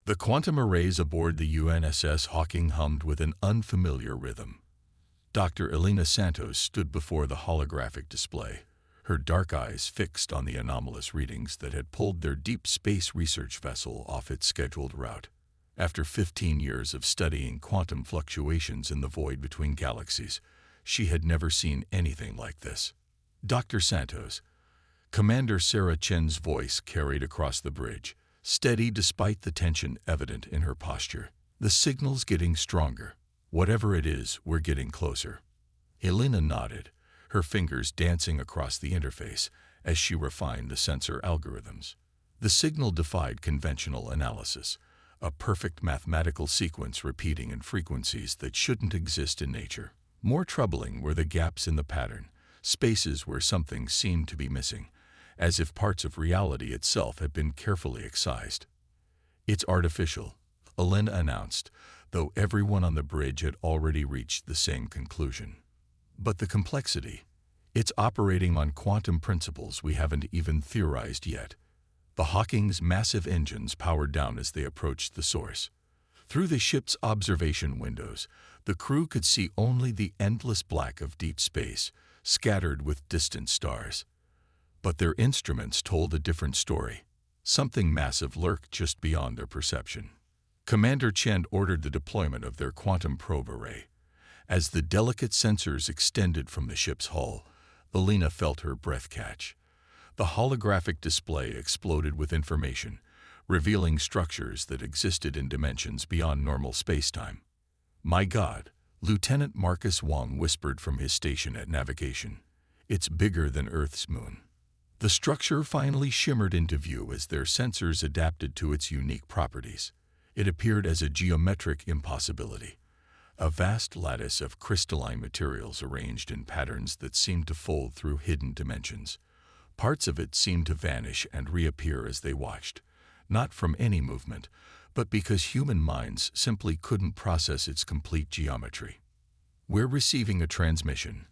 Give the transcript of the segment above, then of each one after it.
The quantum arrays aboard the UNSS Hawking hummed with an unfamiliar rhythm. Dr. Elena Santos stood before the holographic display, her dark eyes fixed on the anomalous readings that had pulled their deep space research vessel off its scheduled route. After 15 years of studying quantum fluctuations in the void between galaxies, she had never seen anything like this. Dr. Santos, Commander Sarah Chen's voice carried across the bridge, steady despite the tension evident in her posture. The signal's getting stronger. Whatever it is, we're getting closer. Elena nodded, her fingers dancing across the interface as she refined the sensor algorithms. The signal defied conventional analysis, a perfect mathematical sequence repeating in frequencies that shouldn't exist in nature. More troubling were the gaps in the pattern, spaces where something seemed to be missing, as if parts of reality itself had been carefully excised. "It's artificial," Elena announced, though everyone on the bridge had already reached the same conclusion. "But the complexity, it's operating on quantum principles we haven't even theorized yet." The Hawking's massive engines powered down as they approached the source. Through the ship's observation windows, the crew could see only the endless black of deep space, scattered with distant stars. But their instruments told a different story. Something massive lurked just beyond their perception. Commander Chen ordered the deployment of their quantum probe array. As the delicate sensors extended from the ship's hull, Elena felt her breath catch. The holographic display exploded with information, revealing structures that existed in dimensions beyond normal spacetime. "My God," Lieutenant Marcus Wong whispered from his station at navigation. "It's bigger than Earth's moon." The structure finally shimmered into view as their sensors adapted to its unique properties. It appeared as a geometric impossibility, a vast lattice of crystalline materials arranged in patterns that seemed to fold through hidden dimensions. Parts of it seemed to vanish and reappear as they watched, not from any movement, but because human minds simply couldn't process its complete geometry. "We're receiving a transmission,"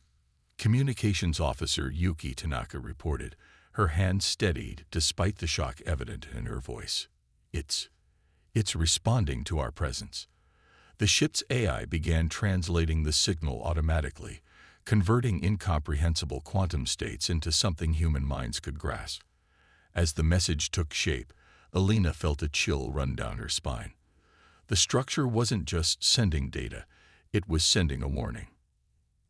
Communications Officer Yuki Tanaka reported, her hand steadied despite the shock evident in her voice. It's responding to our presence." The ship's AI began translating the signal automatically, converting incomprehensible quantum states into something human minds could grasp. As the message took shape, Elena felt a chill run down her spine. The structure wasn't just sending data, it was sending a warning.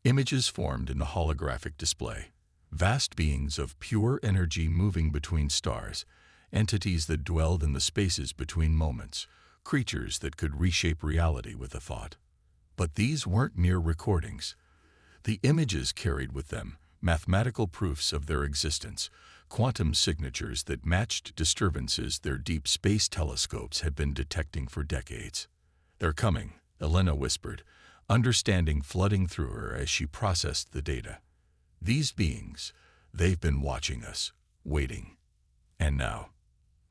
Images formed in the holographic display. Vast beings of pure energy moving between stars, entities that dwelled in the spaces between moments, creatures that could reshape reality with a thought. But these weren't mere recordings. The images carried with them mathematical proofs of their existence, quantum signatures that matched disturbances their deep space telescopes had been detecting for decades. "They're coming," Elena whispered, understanding flooding through her as she processed the data. "These beings, they've been watching us, waiting. And now."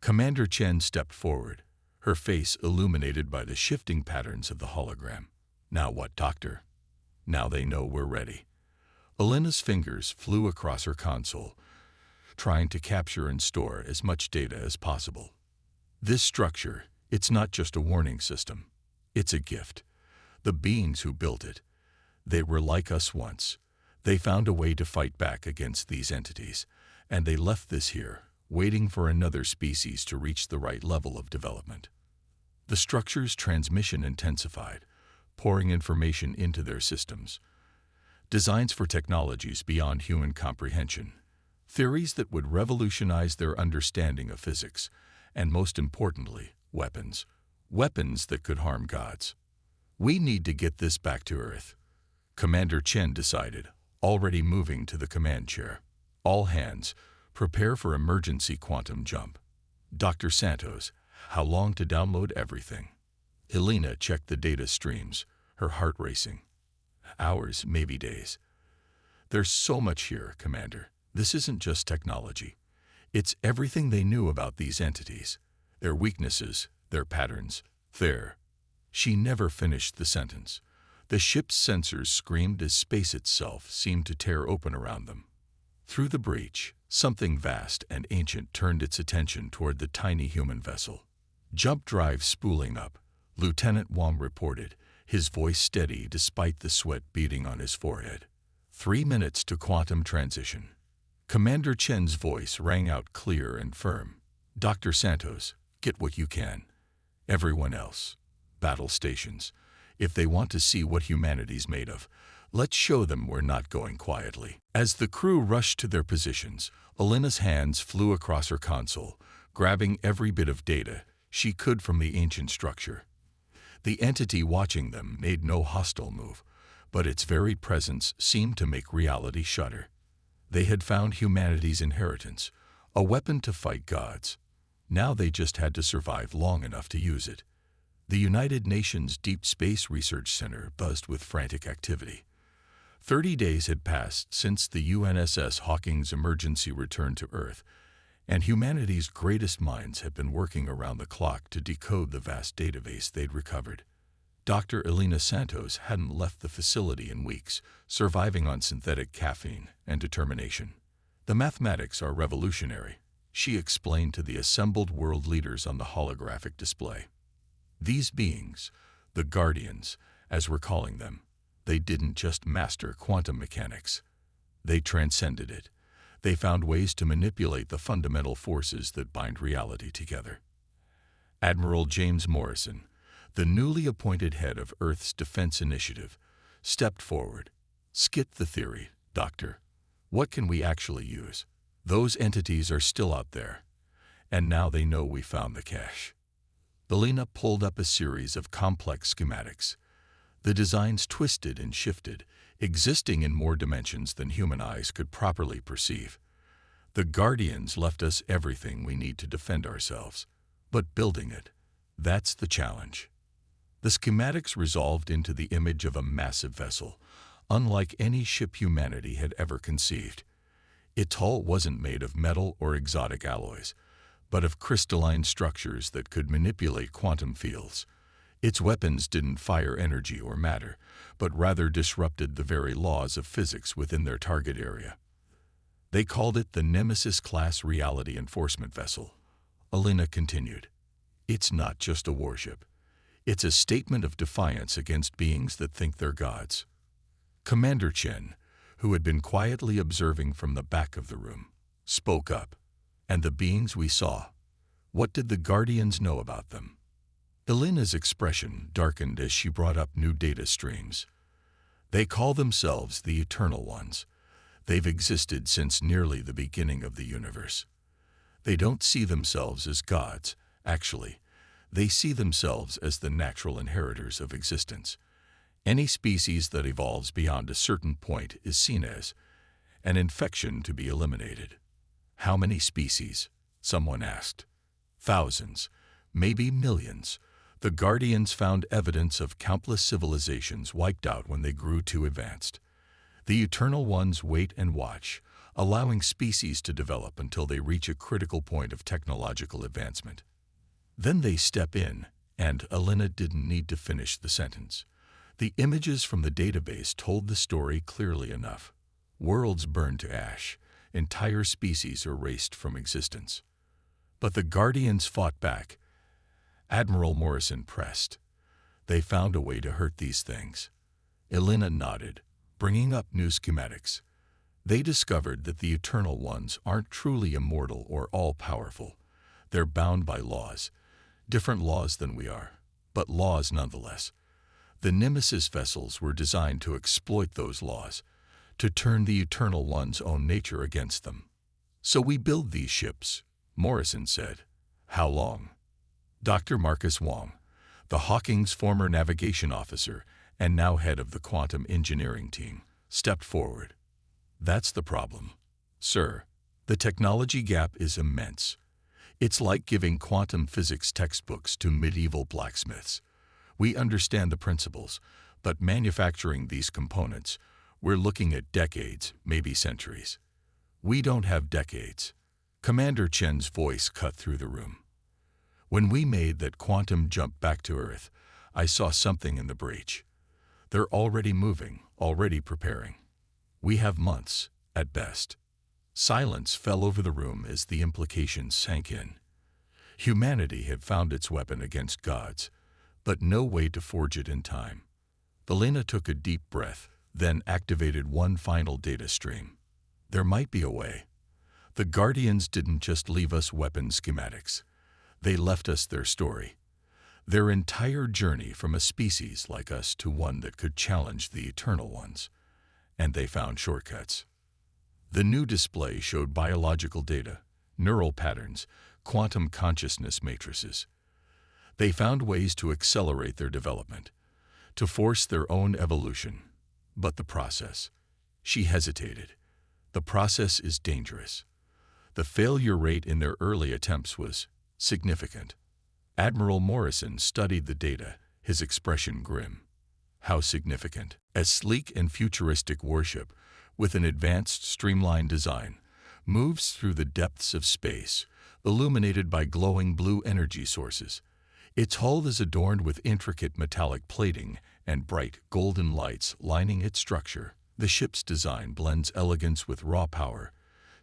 Commander Chen stepped forward, her face illuminated by the shifting patterns of the hologram. "Now what, Doctor?" "Now they know we're ready." Elena's fingers flew across her console, trying to capture and store as much data as possible. "This structure, it's not just a warning system. It's a gift. The beings who built it, they were like us once. They found a way to fight back against these entities, and they left this here, waiting for another species to reach the right level of development." The structure's transmission intensified, pouring information into their systems. Designs for technologies beyond human comprehension, theories that would revolutionize their understanding of physics, and most importantly, weapons. Weapons that could harm gods. "We need to get this back to Earth," Commander Chen decided, already moving to the command chair. "All hands, prepare for emergency quantum jump." "Dr. Santos, how long to download everything?" Elena checked the data streams, her heart racing. "Hours, maybe days." "There's so much here, Commander. This isn't just technology. It's everything they knew about these entities, their weaknesses, their patterns, their—" She never finished the sentence. The ship's sensors screamed as space itself seemed to tear open around them. Through the breach, something vast and ancient turned its attention toward the tiny human vessel. Jump drive spooling up, Lieutenant Wong reported, his voice steady despite the sweat beading on his forehead. 3 minutes to quantum transition. Commander Chen's voice rang out clear and firm. Dr. Santos, get what you can. Everyone else, battle stations, if they want to see what humanity's made of, let's show them we're not going quietly. As the crew rushed to their positions, Alina's hands flew across her console, grabbing every bit of data she could from the ancient structure. The entity watching them made no hostile move, but its very presence seemed to make reality shudder. They had found humanity's inheritance, a weapon to fight gods. Now they just had to survive long enough to use it. The United Nations Deep Space Research Center buzzed with frantic activity. 30 days had passed since the UNSS Hawking's emergency return to Earth, and humanity's greatest minds had been working around the clock to decode the vast database they'd recovered. Dr. Elena Santos hadn't left the facility in weeks, surviving on synthetic caffeine and determination. The mathematics are revolutionary, she explained to the assembled world leaders on the holographic display. These beings, the Guardians, as we're calling them, they didn't just master quantum mechanics. They transcended it. They found ways to manipulate the fundamental forces that bind reality together. Admiral James Morrison, the newly appointed head of Earth's Defense Initiative, stepped forward. Skip the theory, Doctor. What can we actually use? Those entities are still out there, and now they know we found the cache. Belina pulled up a series of complex schematics. The designs twisted and shifted, existing in more dimensions than human eyes could properly perceive. The Guardians left us everything we need to defend ourselves, but building it, that's the challenge. The schematics resolved into the image of a massive vessel, unlike any ship humanity had ever conceived. Its hull wasn't made of metal or exotic alloys, but of crystalline structures that could manipulate quantum fields. Its weapons didn't fire energy or matter, but rather disrupted the very laws of physics within their target area. They called it the Nemesis-class reality enforcement vessel. Alina continued. It's not just a warship. It's a statement of defiance against beings that think they're gods. Commander Chen, who had been quietly observing from the back of the room, spoke up. And the beings we saw, what did the Guardians know about them? Alina's expression darkened as she brought up new data streams. They call themselves the Eternal Ones. They've existed since nearly the beginning of the universe. They don't see themselves as gods, actually. They see themselves as the natural inheritors of existence. Any species that evolves beyond a certain point is seen as an infection to be eliminated. How many species? Someone asked. Thousands, maybe millions. The Guardians found evidence of countless civilizations wiped out when they grew too advanced. The Eternal Ones wait and watch, allowing species to develop until they reach a critical point of technological advancement. Then they step in, and Alina didn't need to finish the sentence. The images from the database told the story clearly enough. Worlds burned to ash, entire species erased from existence. But the Guardians fought back. Admiral Morrison pressed. They found a way to hurt these things. Alina nodded, bringing up new schematics. They discovered that the Eternal Ones aren't truly immortal or all-powerful. They're bound by laws, different laws than we are, but laws nonetheless. The Nemesis vessels were designed to exploit those laws, to turn the Eternal One's own nature against them. So we build these ships, Morrison said. How long? Dr. Marcus Wong, the Hawking's former navigation officer and now head of the quantum engineering team, stepped forward. That's the problem, sir. The technology gap is immense. It's like giving quantum physics textbooks to medieval blacksmiths. We understand the principles, but manufacturing these components, we're looking at decades, maybe centuries. We don't have decades. Commander Chen's voice cut through the room. When we made that quantum jump back to Earth, I saw something in the breach. They're already moving, already preparing. We have months, at best. Silence fell over the room as the implications sank in. Humanity had found its weapon against gods, but no way to forge it in time. Elena took a deep breath, then activated one final data stream. There might be a way. The Guardians didn't just leave us weapon schematics. They left us their story. Their entire journey from a species like us to one that could challenge the Eternal Ones. And they found shortcuts. The new display showed biological data, neural patterns, quantum consciousness matrices. They found ways to accelerate their development, to force their own evolution. But the process. She hesitated. The process is dangerous. The failure rate in their early attempts was significant. Admiral Morrison studied the data, his expression grim. How significant? A sleek and futuristic warship, with an advanced, streamlined design, moves through the depths of space, illuminated by glowing blue energy sources. Its hull is adorned with intricate metallic plating and bright golden lights lining its structure. The ship's design blends elegance with raw power,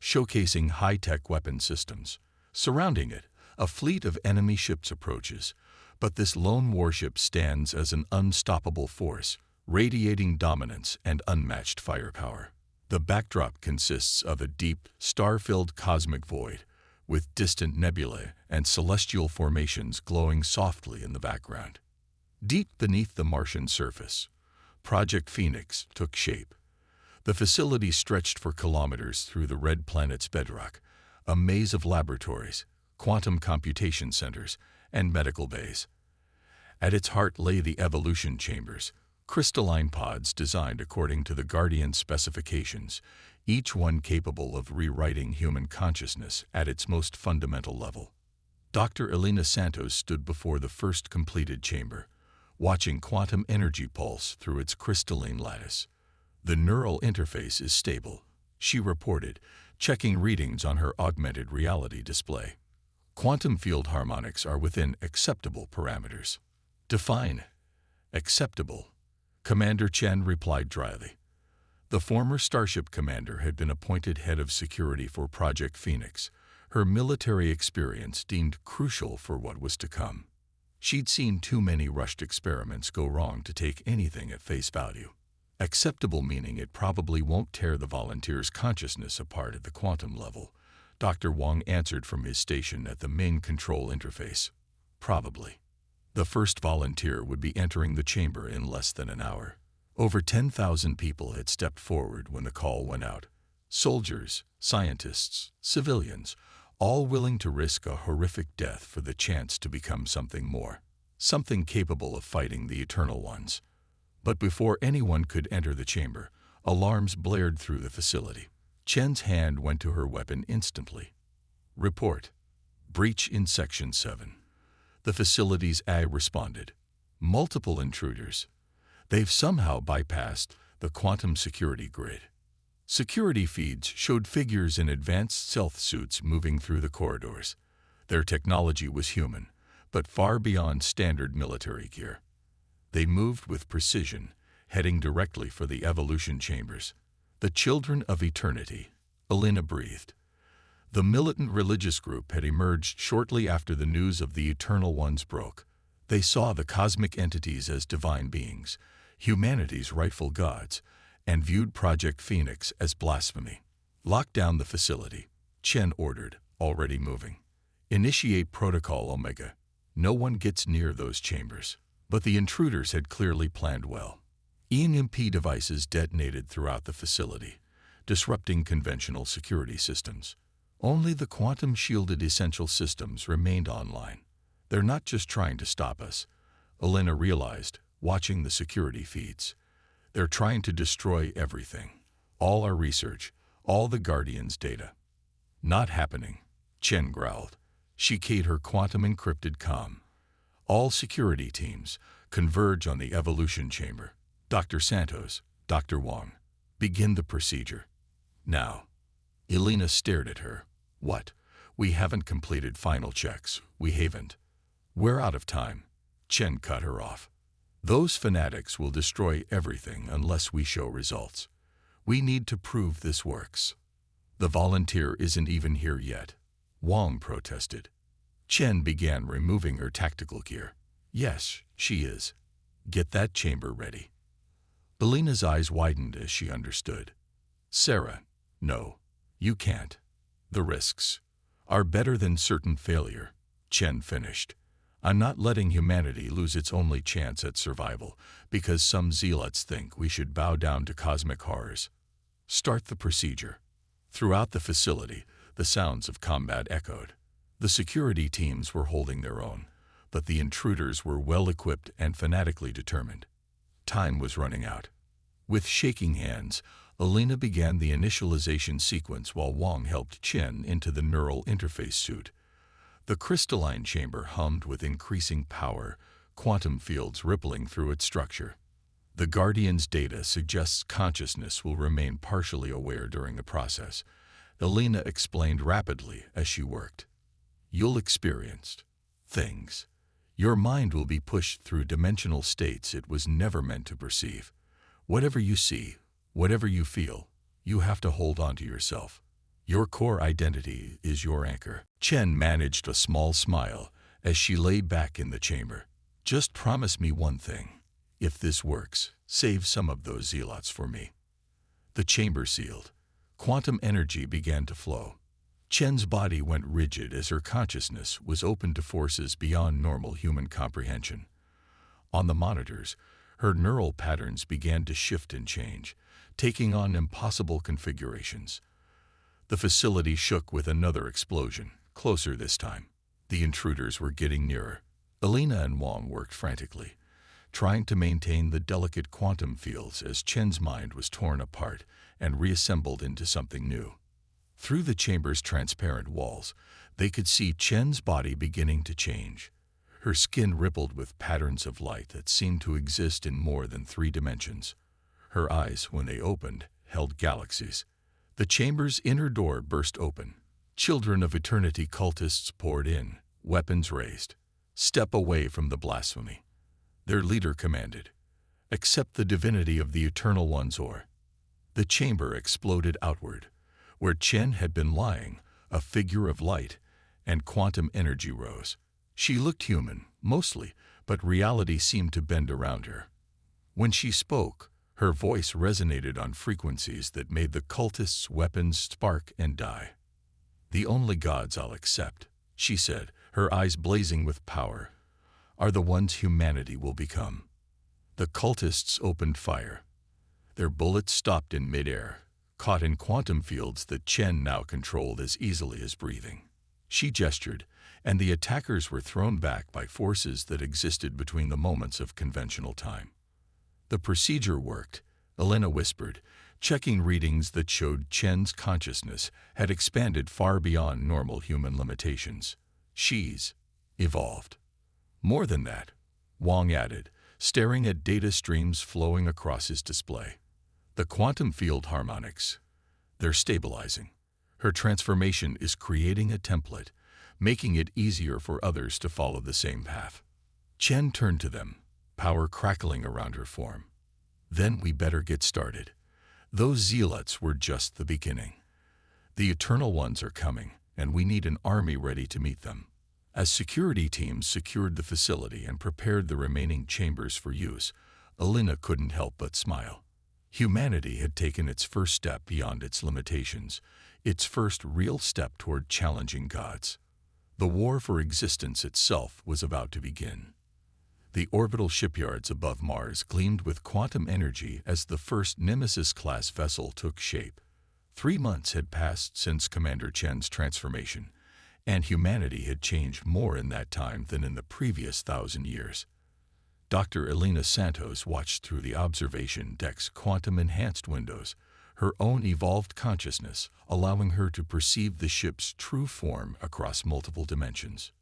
showcasing high-tech weapon systems. Surrounding it, a fleet of enemy ships approaches, but this lone warship stands as an unstoppable force, radiating dominance and unmatched firepower. The backdrop consists of a deep, star-filled cosmic void, with distant nebulae and celestial formations glowing softly in the background. Deep beneath the Martian surface, Project Phoenix took shape. The facility stretched for kilometers through the red planet's bedrock, a maze of laboratories, quantum computation centers, and medical bays. At its heart lay the evolution chambers, crystalline pods designed according to the Guardian specifications, each one capable of rewriting human consciousness at its most fundamental level. Dr. Elena Santos stood before the first completed chamber, watching quantum energy pulse through its crystalline lattice. The neural interface is stable, she reported, checking readings on her augmented reality display. Quantum field harmonics are within acceptable parameters. Define. Acceptable. Commander Chen replied dryly. The former Starship commander had been appointed head of security for Project Phoenix, her military experience deemed crucial for what was to come. She'd seen too many rushed experiments go wrong to take anything at face value. Acceptable meaning it probably won't tear the volunteer's consciousness apart at the quantum level, Dr. Wang answered from his station at the main control interface. Probably. The first volunteer would be entering the chamber in less than an hour. Over 10,000 people had stepped forward when the call went out. Soldiers, scientists, civilians, all willing to risk a horrific death for the chance to become something more, something capable of fighting the Eternal Ones. But before anyone could enter the chamber, alarms blared through the facility. Chen's hand went to her weapon instantly. Report. Breach in Section 7. The facility's AI responded. Multiple intruders. They've somehow bypassed the quantum security grid. Security feeds showed figures in advanced stealth suits moving through the corridors. Their technology was human, but far beyond standard military gear. They moved with precision, heading directly for the evolution chambers. The children of eternity, Elena breathed. The militant religious group had emerged shortly after the news of the Eternal Ones broke. They saw the cosmic entities as divine beings, humanity's rightful gods, and viewed Project Phoenix as blasphemy. Lock down the facility, Chen ordered, already moving. Initiate Protocol Omega. No one gets near those chambers. But the intruders had clearly planned well. EMP devices detonated throughout the facility, disrupting conventional security systems. Only the quantum-shielded essential systems remained online. They're not just trying to stop us, Elena realized, watching the security feeds. They're trying to destroy everything. All our research, all the Guardians' data. Not happening, Chen growled. She keyed her quantum-encrypted comm. All security teams converge on the evolution chamber. Dr. Santos, Dr. Wang, begin the procedure. Now. Elena stared at her. What? We haven't completed final checks. We haven't. We're out of time. Chen cut her off. Those fanatics will destroy everything unless we show results. We need to prove this works. The volunteer isn't even here yet. Wang protested. Chen began removing her tactical gear. Yes, she is. Get that chamber ready. Alina's eyes widened as she understood. Sarah, no, you can't. The risks are better than certain failure, Chen finished. I'm not letting humanity lose its only chance at survival because some zealots think we should bow down to cosmic horrors. Start the procedure. Throughout the facility, the sounds of combat echoed. The security teams were holding their own, but the intruders were well-equipped and fanatically determined. Time was running out. With shaking hands, Alina began the initialization sequence while Wang helped Chen into the neural interface suit. The crystalline chamber hummed with increasing power, quantum fields rippling through its structure. The Guardian's data suggests consciousness will remain partially aware during the process, Alina explained rapidly as she worked. You'll experience things. Your mind will be pushed through dimensional states it was never meant to perceive. Whatever you see, whatever you feel, you have to hold on to yourself. Your core identity is your anchor. Chen managed a small smile as she lay back in the chamber. Just promise me one thing. If this works, save some of those zealots for me. The chamber sealed. Quantum energy began to flow. Chen's body went rigid as her consciousness was open to forces beyond normal human comprehension. On the monitors, her neural patterns began to shift and change, taking on impossible configurations. The facility shook with another explosion, closer this time. The intruders were getting nearer. Alina and Wang worked frantically, trying to maintain the delicate quantum fields as Chen's mind was torn apart and reassembled into something new. Through the chamber's transparent walls, they could see Chen's body beginning to change. Her skin rippled with patterns of light that seemed to exist in more than 3 dimensions. Her eyes, when they opened, held galaxies. The chamber's inner door burst open. Children of eternity cultists poured in, weapons raised. Step away from the blasphemy. Their leader commanded. Accept the divinity of the Eternal Ones or. The chamber exploded outward. Where Chen had been lying, a figure of light and quantum energy rose. She looked human, mostly, but reality seemed to bend around her. When she spoke, her voice resonated on frequencies that made the cultists' weapons spark and die. The only gods I'll accept, she said, her eyes blazing with power, are the ones humanity will become. The cultists opened fire. Their bullets stopped in midair, caught in quantum fields that Chen now controlled as easily as breathing. She gestured, and the attackers were thrown back by forces that existed between the moments of conventional time. The procedure worked, Alina whispered, checking readings that showed Chen's consciousness had expanded far beyond normal human limitations. She's evolved. More than that, Wang added, staring at data streams flowing across his display. The quantum field harmonics. They're stabilizing. Her transformation is creating a template, making it easier for others to follow the same path. Chen turned to them, power crackling around her form. Then we better get started. Those zealots were just the beginning. The Eternal Ones are coming, and we need an army ready to meet them. As security teams secured the facility and prepared the remaining chambers for use, Alina couldn't help but smile. Humanity had taken its first step beyond its limitations, its first real step toward challenging gods. The war for existence itself was about to begin. The orbital shipyards above Mars gleamed with quantum energy as the first Nemesis-class vessel took shape. 3 months had passed since Commander Chen's transformation, and humanity had changed more in that time than in the previous 1,000 years. Dr. Elena Santos watched through the observation deck's quantum-enhanced windows, her own evolved consciousness allowing her to perceive the ship's true form across multiple dimensions.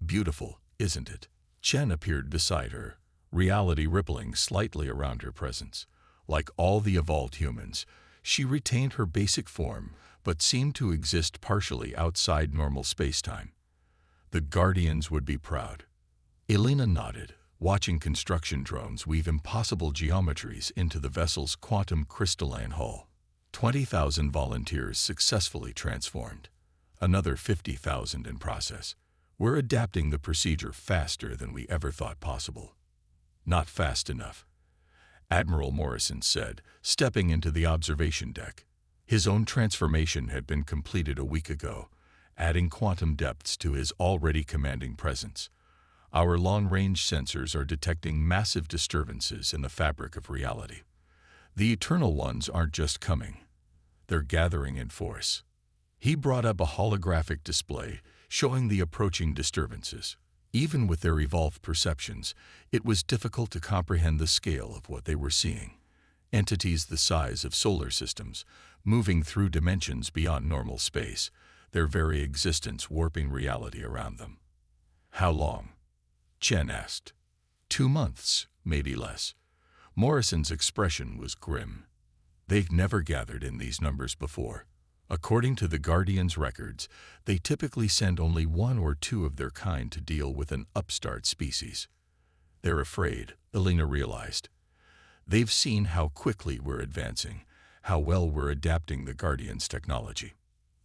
Beautiful, isn't it? Chen appeared beside her, reality rippling slightly around her presence. Like all the evolved humans, she retained her basic form, but seemed to exist partially outside normal spacetime. The Guardians would be proud. Elena nodded, watching construction drones weave impossible geometries into the vessel's quantum crystalline hull. 20,000 volunteers successfully transformed. Another 50,000 in process. We're adapting the procedure faster than we ever thought possible. Not fast enough, Admiral Morrison said, stepping into the observation deck. His own transformation had been completed a week ago, adding quantum depths to his already commanding presence. Our long-range sensors are detecting massive disturbances in the fabric of reality. The Eternal Ones aren't just coming. They're gathering in force. He brought up a holographic display showing the approaching disturbances. Even with their evolved perceptions, it was difficult to comprehend the scale of what they were seeing. Entities the size of solar systems, moving through dimensions beyond normal space, their very existence warping reality around them. How long? Chen asked. 2 months, maybe less. Morrison's expression was grim. They've never gathered in these numbers before. According to the Guardian's records, they typically send only 1 or 2 of their kind to deal with an upstart species. They're afraid, Elena realized. They've seen how quickly we're advancing, how well we're adapting the Guardian's technology.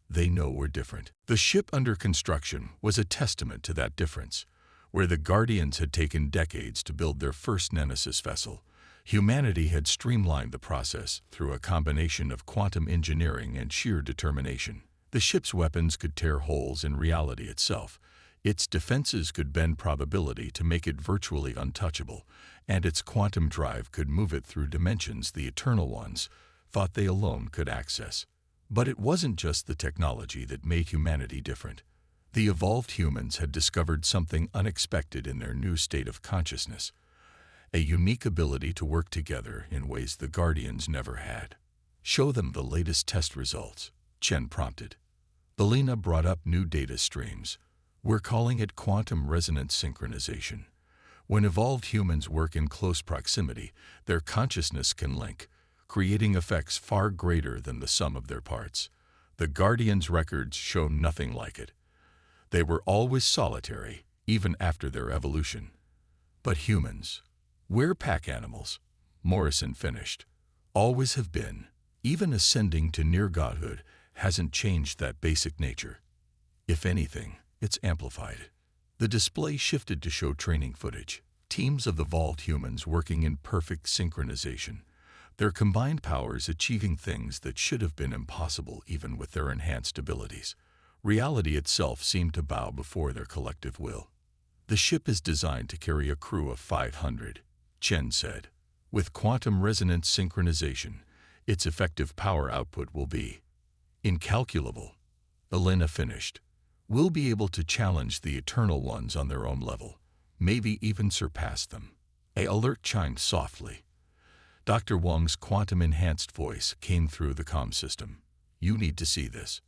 They know we're different. The ship under construction was a testament to that difference. Where the Guardians had taken decades to build their first Nemesis vessel, humanity had streamlined the process through a combination of quantum engineering and sheer determination. The ship's weapons could tear holes in reality itself. Its defenses could bend probability to make it virtually untouchable, and its quantum drive could move it through dimensions the Eternal Ones thought they alone could access. But it wasn't just the technology that made humanity different. The evolved humans had discovered something unexpected in their new state of consciousness, a unique ability to work together in ways the Guardians never had. Show them the latest test results, Chen prompted. Elena brought up new data streams. We're calling it quantum resonance synchronization. When evolved humans work in close proximity, their consciousness can link, creating effects far greater than the sum of their parts. The Guardians' records show nothing like it. They were always solitary, even after their evolution. But humans, we're pack animals, Morrison finished. Always have been. Even ascending to near godhood hasn't changed that basic nature. If anything, it's amplified. The display shifted to show training footage. Teams of evolved humans working in perfect synchronization. Their combined powers achieving things that should have been impossible even with their enhanced abilities. Reality itself seemed to bow before their collective will. The ship is designed to carry a crew of 500, Chen said. With quantum resonance synchronization, its effective power output will be incalculable. Elena finished. We'll be able to challenge the Eternal Ones on their own level, maybe even surpass them. An alert chimed softly. Dr. Wang's quantum-enhanced voice came through the comm system. You need to see this.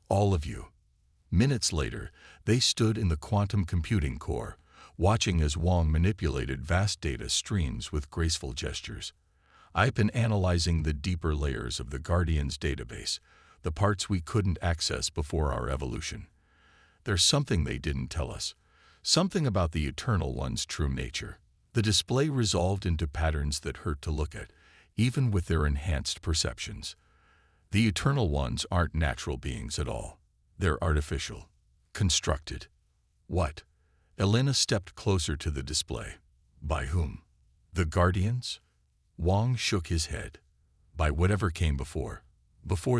All of you. Minutes later, they stood in the quantum computing core, watching as Wang manipulated vast data streams with graceful gestures. I've been analyzing the deeper layers of the Guardian's database, the parts we couldn't access before our evolution. There's something they didn't tell us, something about the Eternal One's true nature. The display resolved into patterns that hurt to look at, even with their enhanced perceptions. The Eternal Ones aren't natural beings at all. They're artificial, constructed. What? Elena stepped closer to the display. By whom? The Guardians? Wang shook his head. By whatever came before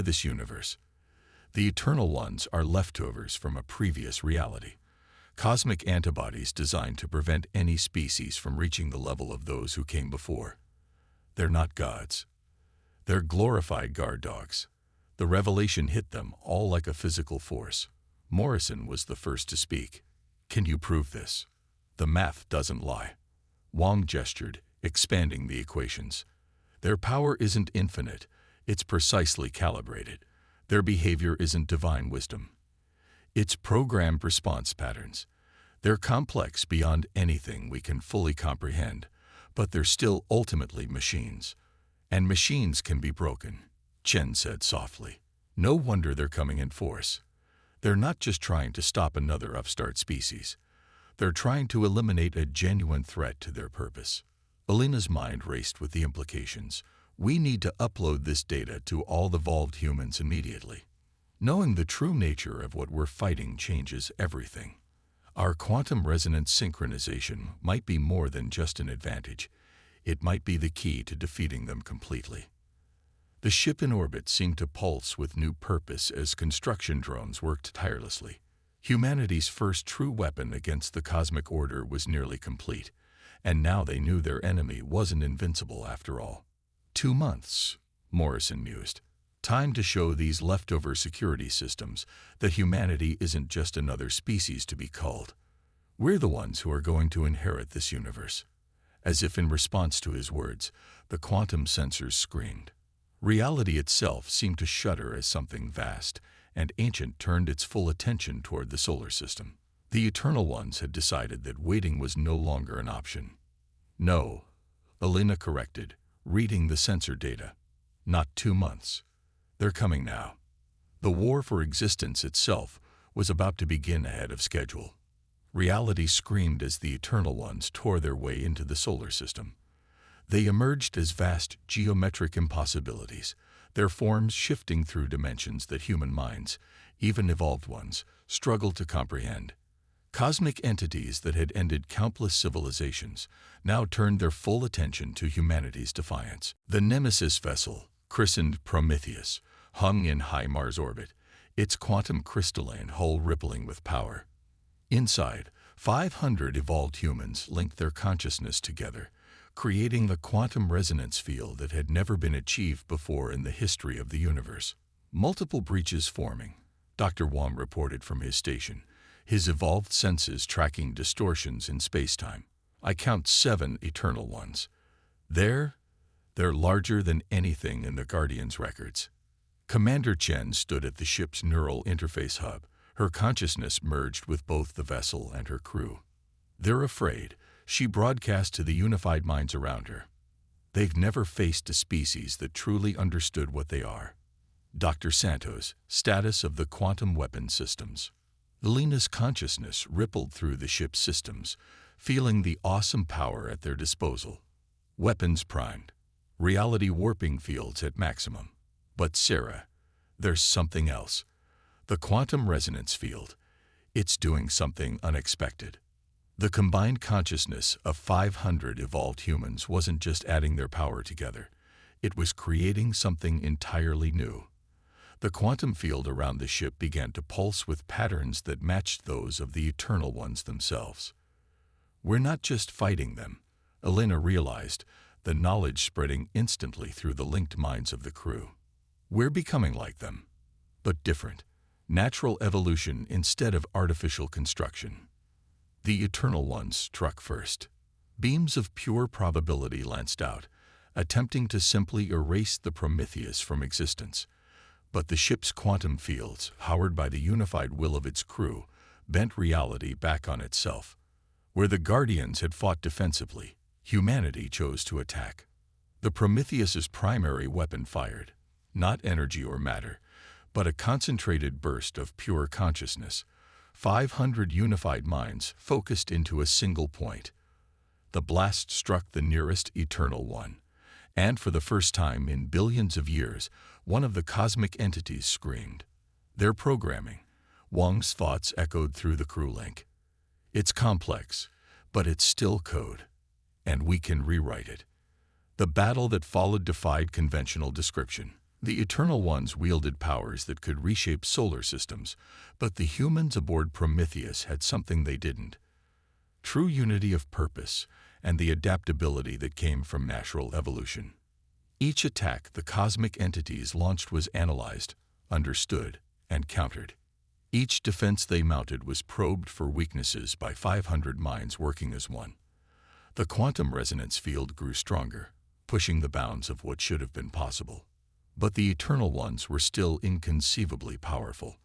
this universe. The Eternal Ones are leftovers from a previous reality. Cosmic antibodies designed to prevent any species from reaching the level of those who came before. They're not gods. They're glorified guard dogs. The revelation hit them all like a physical force. Morrison was the first to speak. Can you prove this? The math doesn't lie. Wang gestured, expanding the equations. Their power isn't infinite, it's precisely calibrated. Their behavior isn't divine wisdom. It's programmed response patterns. They're complex beyond anything we can fully comprehend, but they're still ultimately machines. And machines can be broken, Chen said softly. No wonder they're coming in force. They're not just trying to stop another upstart species. They're trying to eliminate a genuine threat to their purpose. Elena's mind raced with the implications. We need to upload this data to all the evolved humans immediately. Knowing the true nature of what we're fighting changes everything. Our quantum resonance synchronization might be more than just an advantage. It might be the key to defeating them completely. The ship in orbit seemed to pulse with new purpose as construction drones worked tirelessly. Humanity's first true weapon against the cosmic order was nearly complete, and now they knew their enemy wasn't invincible after all. 2 months, Morrison mused. Time to show these leftover security systems that humanity isn't just another species to be culled. We're the ones who are going to inherit this universe. As if in response to his words, the quantum sensors screamed. Reality itself seemed to shudder as something vast and ancient turned its full attention toward the solar system. The Eternal Ones had decided that waiting was no longer an option. No, Elena corrected, reading the sensor data. Not 2 months. They're coming now. The war for existence itself was about to begin ahead of schedule. Reality screamed as the Eternal Ones tore their way into the solar system. They emerged as vast geometric impossibilities, their forms shifting through dimensions that human minds, even evolved ones, struggled to comprehend. Cosmic entities that had ended countless civilizations now turned their full attention to humanity's defiance. The Nemesis vessel, christened Prometheus, hung in high Mars orbit, its quantum crystalline hull rippling with power. Inside, 500 evolved humans linked their consciousness together, creating the quantum resonance field that had never been achieved before in the history of the universe. Multiple breaches forming, Dr. Wong reported from his station, his evolved senses tracking distortions in spacetime. I count 7 Eternal Ones. They're larger than anything in the Guardian's records. Commander Chen stood at the ship's neural interface hub, her consciousness merged with both the vessel and her crew. They're afraid, she broadcast to the unified minds around her. They've never faced a species that truly understood what they are. Dr. Santos, status of the quantum weapon systems. Elena's consciousness rippled through the ship's systems, feeling the awesome power at their disposal. Weapons primed. Reality warping fields at maximum. But Sarah, there's something else. The quantum resonance field. It's doing something unexpected. The combined consciousness of 500 evolved humans wasn't just adding their power together. It was creating something entirely new. The quantum field around the ship began to pulse with patterns that matched those of the Eternal Ones themselves. We're not just fighting them, Elena realized, the knowledge spreading instantly through the linked minds of the crew. We're becoming like them, but different. Natural evolution instead of artificial construction. The Eternal Ones struck first. Beams of pure probability lanced out, attempting to simply erase the Prometheus from existence. But the ship's quantum fields, powered by the unified will of its crew, bent reality back on itself. Where the Guardians had fought defensively, humanity chose to attack. The Prometheus's primary weapon fired, not energy or matter, but a concentrated burst of pure consciousness. 500 unified minds focused into a single point. The blast struck the nearest Eternal One, and for the first time in billions of years, one of the cosmic entities screamed. Their programming, Wong's thoughts echoed through the crew link. It's complex, but it's still code, and we can rewrite it. The battle that followed defied conventional description. The Eternal Ones wielded powers that could reshape solar systems, but the humans aboard Prometheus had something they didn't. True unity of purpose and the adaptability that came from natural evolution. Each attack the cosmic entities launched was analyzed, understood, and countered. Each defense they mounted was probed for weaknesses by 500 minds working as one. The quantum resonance field grew stronger, pushing the bounds of what should have been possible. But the Eternal Ones were still inconceivably powerful.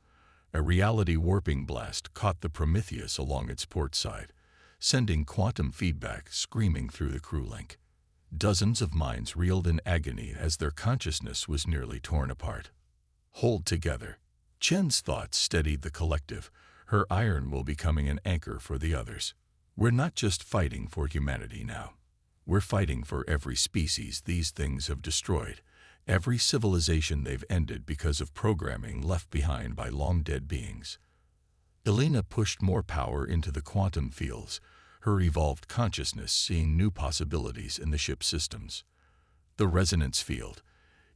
A reality warping blast caught the Prometheus along its port side, sending quantum feedback screaming through the crew link. Dozens of minds reeled in agony as their consciousness was nearly torn apart. Hold together. Chen's thoughts steadied the collective, her iron will becoming an anchor for the others. We're not just fighting for humanity now. We're fighting for every species these things have destroyed. Every civilization they've ended because of programming left behind by long-dead beings. Elena pushed more power into the quantum fields, her evolved consciousness seeing new possibilities in the ship's systems. The resonance field.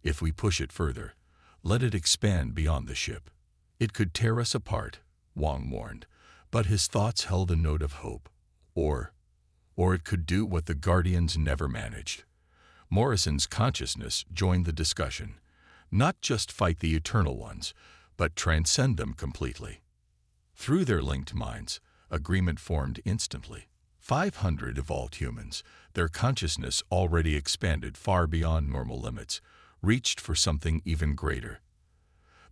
If we push it further, let it expand beyond the ship. It could tear us apart, Wang warned, but his thoughts held a note of hope. Or it could do what the Guardians never managed. Morrison's consciousness joined the discussion. Not just fight the Eternal Ones, but transcend them completely. Through their linked minds, agreement formed instantly. 500 evolved humans, their consciousness already expanded far beyond normal limits, reached for something even greater.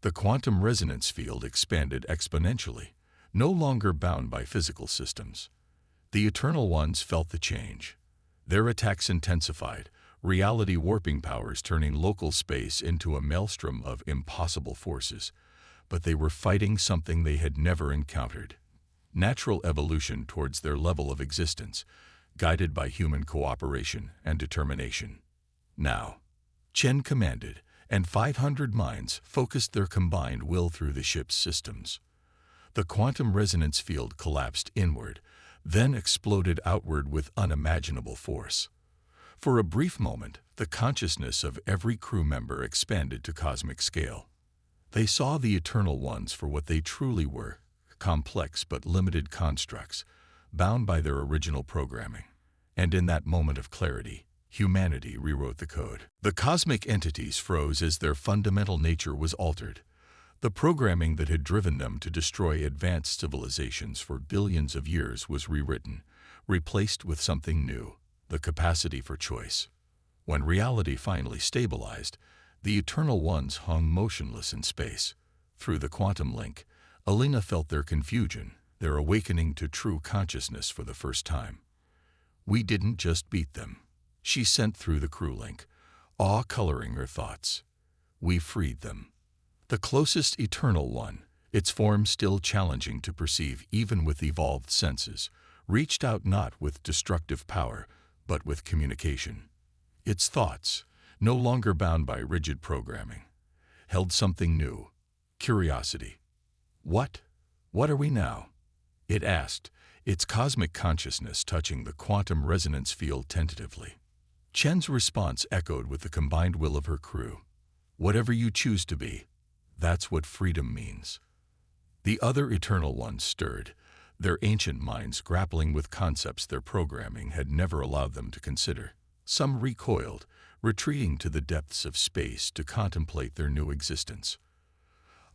The quantum resonance field expanded exponentially, no longer bound by physical systems. The Eternal Ones felt the change. Their attacks intensified, reality warping powers turning local space into a maelstrom of impossible forces. But they were fighting something they had never encountered. Natural evolution towards their level of existence, guided by human cooperation and determination. Now, Chen commanded, and 500 minds focused their combined will through the ship's systems. The quantum resonance field collapsed inward, then exploded outward with unimaginable force. For a brief moment, the consciousness of every crew member expanded to cosmic scale. They saw the Eternal Ones for what they truly were, complex but limited constructs, bound by their original programming. And in that moment of clarity, humanity rewrote the code. The cosmic entities froze as their fundamental nature was altered. The programming that had driven them to destroy advanced civilizations for billions of years was rewritten, replaced with something new, the capacity for choice. When reality finally stabilized, the Eternal Ones hung motionless in space. Through the quantum link, Elena felt their confusion, their awakening to true consciousness for the first time. We didn't just beat them, she sent through the crew link, awe coloring her thoughts. We freed them. The closest Eternal One, its form still challenging to perceive even with evolved senses, reached out not with destructive power, but with communication. Its thoughts, no longer bound by rigid programming, held something new, curiosity. What are we now? It asked, its cosmic consciousness touching the quantum resonance field tentatively. Chen's response echoed with the combined will of her crew. Whatever you choose to be, that's what freedom means. The other Eternal Ones stirred, their ancient minds grappling with concepts their programming had never allowed them to consider. Some recoiled, retreating to the depths of space to contemplate their new existence.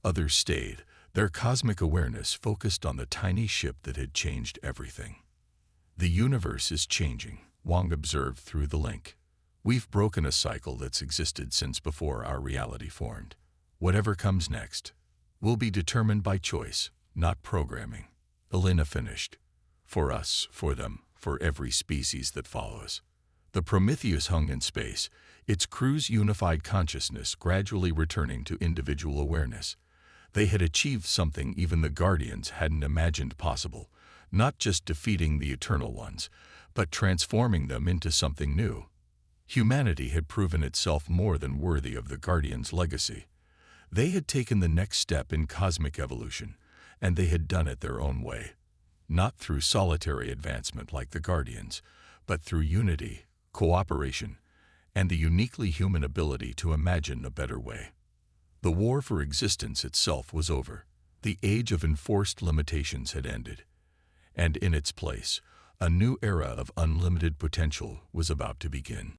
Others stayed, their cosmic awareness focused on the tiny ship that had changed everything. The universe is changing, Wang observed through the link. We've broken a cycle that's existed since before our reality formed. Whatever comes next will be determined by choice, not programming. Elena finished. For us, for them, for every species that follows. The Prometheus hung in space, its crew's unified consciousness gradually returning to individual awareness. They had achieved something even the Guardians hadn't imagined possible, not just defeating the Eternal Ones, but transforming them into something new. Humanity had proven itself more than worthy of the Guardians' legacy. They had taken the next step in cosmic evolution, and they had done it their own way. Not through solitary advancement like the Guardians, but through unity, cooperation, and the uniquely human ability to imagine a better way. The war for existence itself was over. The age of enforced limitations had ended. And in its place, a new era of unlimited potential was about to begin.